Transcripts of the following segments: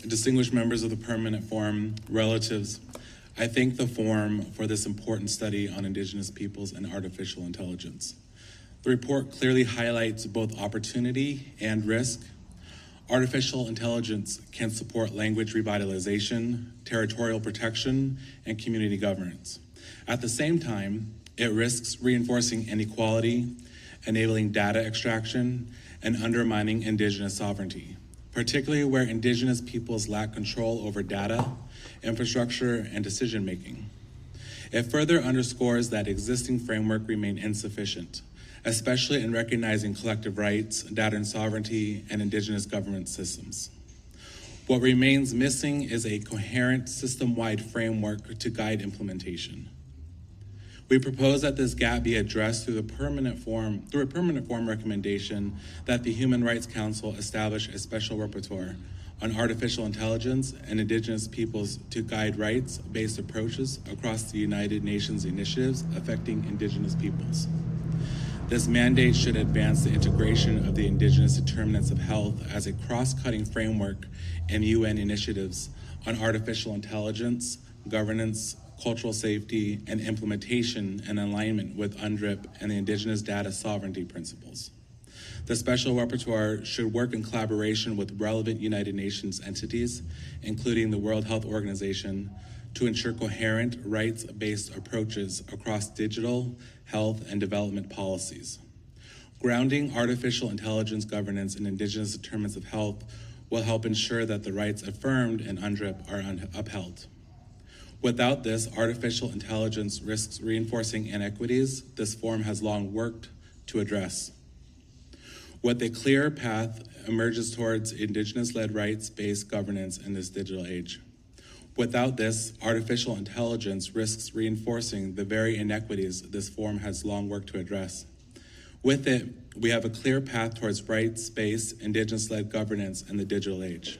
distinguished members of the Permanent Forum, relatives, I thank the Forum for this important study on Indigenous peoples and artificial intelligence. The report clearly highlights both opportunity and risk. Artificial intelligence can support language revitalization, territorial protection, and community governance. At the same time, it risks reinforcing inequality, enabling data extraction, and undermining Indigenous sovereignty, particularly where Indigenous peoples lack control over data, infrastructure, and decision-making. It further underscores that existing framework remain insufficient, especially in recognizing collective rights, data and sovereignty, and Indigenous government systems. What remains missing is a coherent system-wide framework to guide implementation. We propose that this gap be addressed through a permanent forum recommendation that the Human Rights Council establish a special rapporteur on artificial intelligence and Indigenous peoples to guide rights-based approaches across the United Nations initiatives affecting Indigenous peoples. This mandate should advance the integration of the Indigenous determinants of health as a cross-cutting framework in UN initiatives on artificial intelligence, governance, cultural safety, and implementation in alignment with UNDRIP and the Indigenous data sovereignty principles. The Special Rapporteur should work in collaboration with relevant United Nations entities, including the World Health Organization, to ensure coherent, rights-based approaches across digital, health, and development policies. Grounding artificial intelligence governance in Indigenous determinants of health will help ensure that the rights affirmed in UNDRIP are upheld. Without this, artificial intelligence risks reinforcing inequities this forum has long worked to address. With a clear path emerges towards Indigenous-led rights-based governance in this digital age. Without this, artificial intelligence risks reinforcing the very inequities this forum has long worked to address. With it, we have a clear path towards rights-based, Indigenous-led governance in the digital age.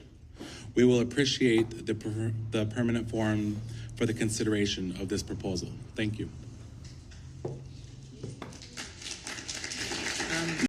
We will appreciate the Permanent Forum for the consideration of this proposal. Thank you.